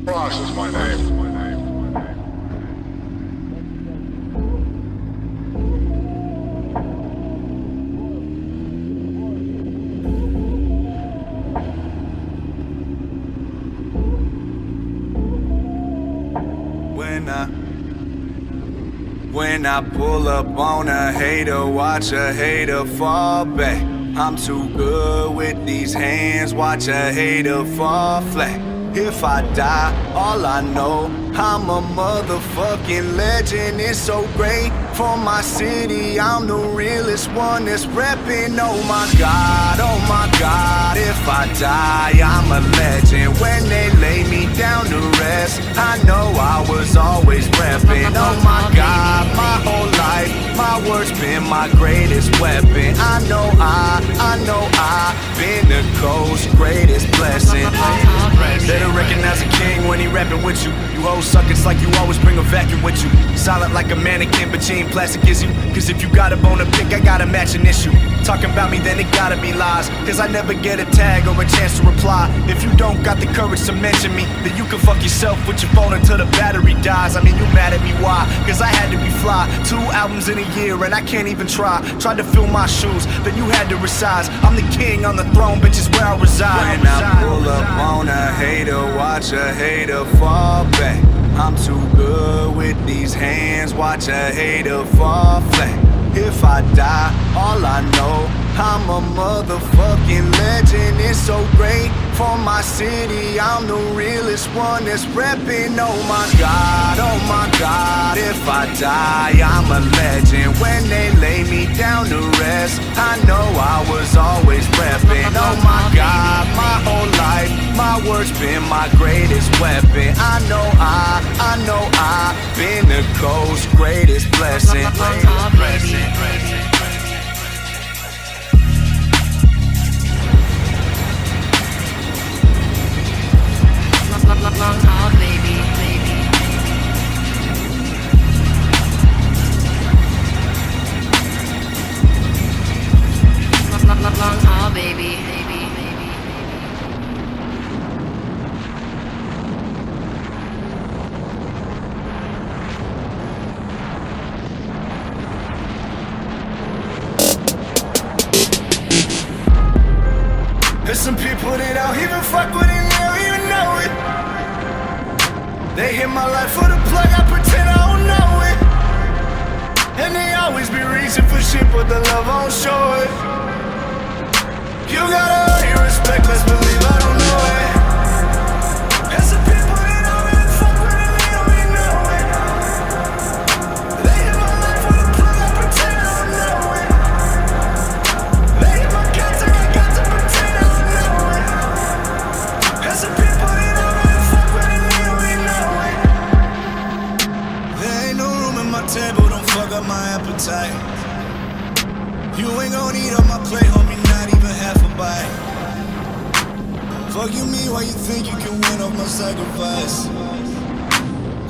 Frost is my name. When I pull up on a hater, watch a hater fall back. I'm too good with these hands, watch a hater fall flat. If I die, all I know, I'm a motherfucking legend. It's so great for my city, I'm the realest one that's reppin'. Oh my God, if I die, I'm a legend. When they lay me down to rest, I know I was always reppin'. Oh my God, my whole life, my words been my greatest weapon. I know I've been the coast's greatest blessing. Better recognize a king when he rapping with you. You hoes suck, it's like you always bring a vacuum with you. Silent like a mannequin, but you ain't plastic, is you? Cause if you got a bone to pick, I got a matching issue. Talking about me, then it gotta be lies. Cause I never get a tag or a chance to reply. If you don't got the courage to mention me, then you can fuck yourself with your phone until the battery dies. I mean, you mad at me, why? Cause I had to be fly. 2 albums in a year and I can't even try. Tried to fill my shoes, then you had to resize. I'm the king on the throne, bitch, is where I reside. When I pull up on a hater, watch a hater fall back. I'm too good with these hands, watch a hater fall flat. If I die, all I know, I'm a motherfucking legend. It's so great for my city, I'm the realest one that's reppin'. Oh my God, if I die, I'm a legend. When they lay me down to rest, I know I was always reppin'. Oh my God, my whole life, my words been my greatest weapon. I know I've been the coast's greatest blessing. Long haul, baby. Long haul, baby. There's some people that don't even fuck with it, they don't even know it. They hit my life for the plug, I pretend I don't know it. And they always be reaching for shit, but the love won't show it. You gotta earn your respect, let's believe I don't know it. There's some people that don't even fuck with it, they don't even know it. They hit my life for the plug, I pretend I don't know it. They hit my contact, I got to pretend I don't know it. There's some people that don't even fuck with it, they don't even know it. There ain't no room in my table, don't fuck up my appetite. You ain't gon' eat on my plate, homie, not even half a bite. Fuck you mean, why you think you can win off my sacrifice?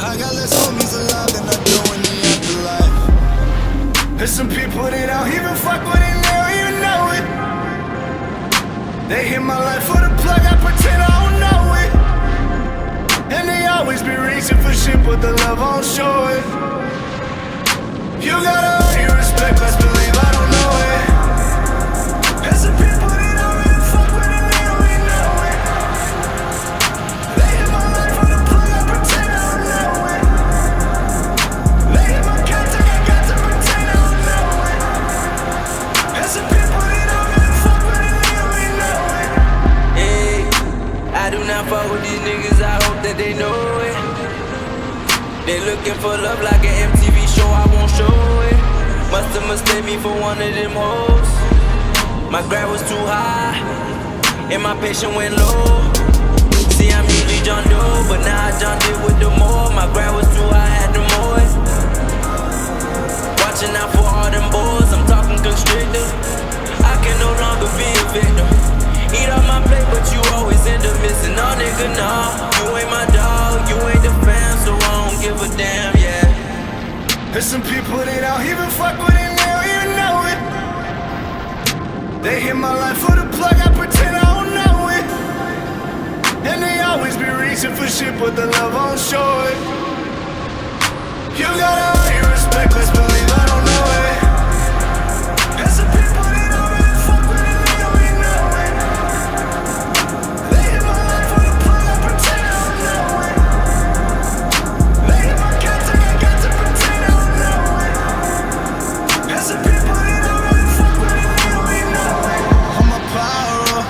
I got less homies alive than I do in the afterlife. There's some people that don't even fuck with it, they don't even know it. They hit my life for the plug, I pretend I don't know it. And they always be reaching for shit, but the love won't show it. You gotta earn your respect, let's believe I don't know it. There's some people that don't even fuck with it, they don't even know it. They hit my life for the plug, I pretend I don't know it. They hit my contact, I got to pretend I don't know it. There's some people that don't even fuck with it, they don't even know it. Hey, I do not fuck with these niggas, I hope that they know it. They looking for love like an MTV show, I won't show it. Musta mistake me for one of them hoes. My grab was too high, and my patience went low. See, I'm usually John Doe, but now I John did with the more. My grab was too high, had to mow it. Watching out for all them boys, I'm talking constrictor. I can no longer be a victim. Eat off my plate, but you always end up missing. Oh nigga, nah, you ain't my dog, you ain't the fam, so I don't give a damn, yeah. There's some people that don't even fuck with it, they don't even know it. They hit my life for the plug, I pretend I don't know it. And they always be reaching reaching for shit, but the love won't show it. You gotta earn your respect, best believe I don't know it. There's some people that don't really fuck with it, they don't even know it. They hit my life for the plug, I pretend I don't know it. They hit my contact, I got to pretend I don't know it. There's some people that don't really fuck with it, they don't even know it. On my power,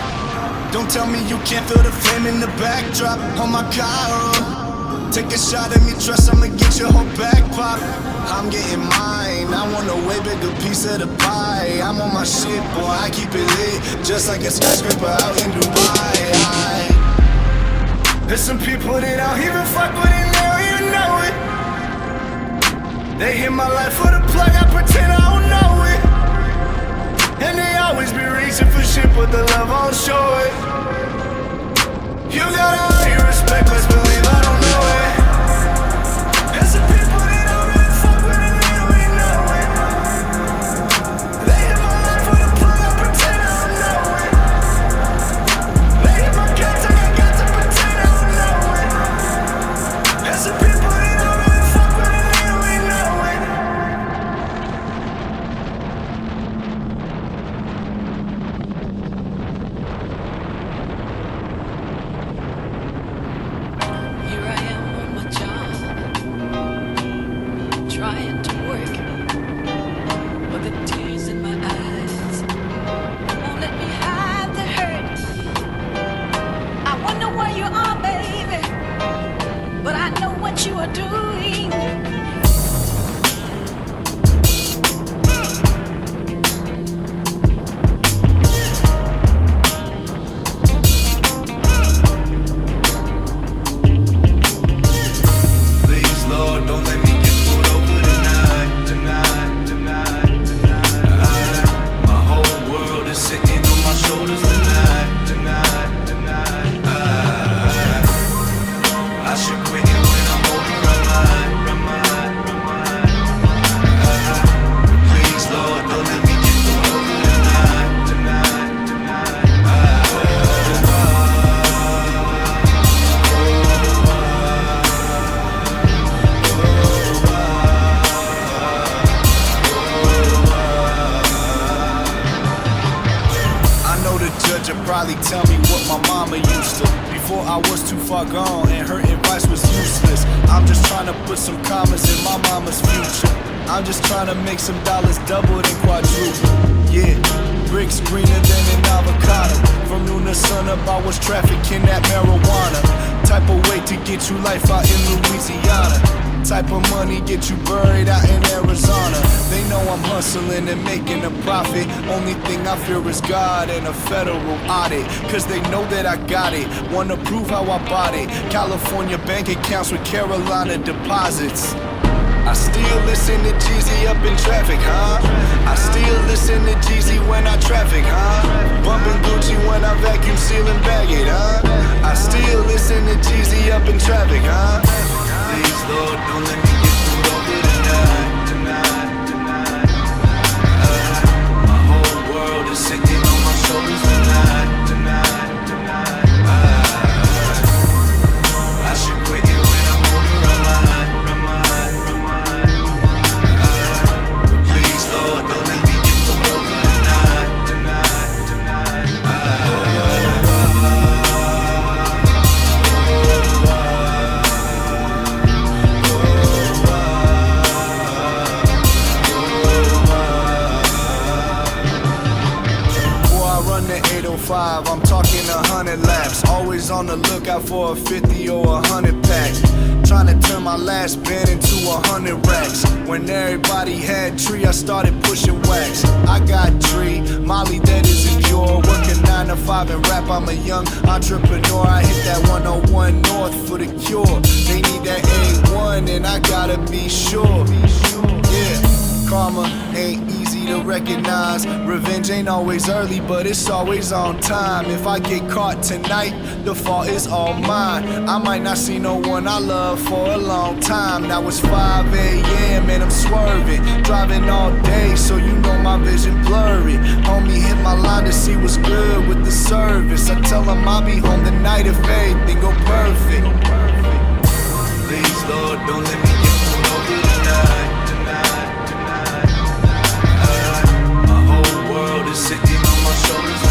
don't tell me you can't feel the flame in the backdrop. On my car, take a shot at me, trust I'ma get your whole back pop. I'm getting mine, I want a way bigger piece of the pie. I'm on my shit, boy, I keep it lit, just like a skyscraper out in Dubai. There's some people that don't even fuck with it, they don't even know it. They hit my life for the plug, I pretend I don't know it. And they always be reaching for shit, but the love won't show it. You gotta earn your respect, best believe I don't know it. There's some people that don't really fuck with it, they don't even know it. They hit my life for the plug, I pretend I don't know it. They hit my contact, I got to pretend I don't know it. There's some people that don't really fuck with it, they don't even know it. Here I am on my job, trying to work, but the tears in my eyes won't let me hide the hurt. I wonder where you are, baby, but I know what you are doing. Please, Lord, don't let me get pulled over tonight, tonight, tonight, tonight. My whole world is sitting on my shoulders tonight, tonight, tonight. I should quit it when I'm older, my mind. Please, Lord, don't let me get pulled over tonight, tonight, tonight. I know the judge will probably tell me what my mama used to. Before I was too far gone and her advice was useless. I'm just trying to put some commas in my mama's future. I'm just trying to make some dollars double and quadruple. Yeah, bricks greener than an avocado. From noon to sun up, I was trafficking that marijuana. Type of way to get you life out in Louisiana. Type of money get you buried out in Arizona. They know I'm hustling and making a profit. Only thing I fear is God and a federal audit. Cause they know that I got it, wanna prove how I bought it. California bank accounts with Carolina deposits. I still listen to Jeezy up in traffic, huh? I still listen to Jeezy when I traffic, huh? Bumping Gucci when I vacuum seal and bag it, huh? I still listen to Jeezy up in traffic, huh? Please, Lord, don't let me get pulled over tonight, tonight, tonight. My whole world is sitting on my shoulders tonight, tonight, tonight. I should quit it when I'm older, please, Lord, don't let me get pulled over tonight, tonight, tonight. I'm talking 100 laps. Always on the lookout for a 50 or 100 pack. Trying to turn my last band into 100 racks. When everybody had tree, I started pushing wax. I got tree, Molly that isn't pure. Working 9 to 5 and rap, I'm a young entrepreneur. I hit that 101 North for the cure. They need that A1 and I gotta be sure. Yeah, karma ain't easy to recognize revenge ain't always early, but it's always on time. If I get caught tonight, the fault is all mine. I might not see no one I love for a long time. Now it's 5 a.m. and I'm swerving, driving all day, so you know my vision blurry. Homie hit my line to see what's good with the service. I tell him I'll be home tonight if everything go perfect. Please, Lord, don't let me get pulled over tonight. My whole world is sitting on my shoulders.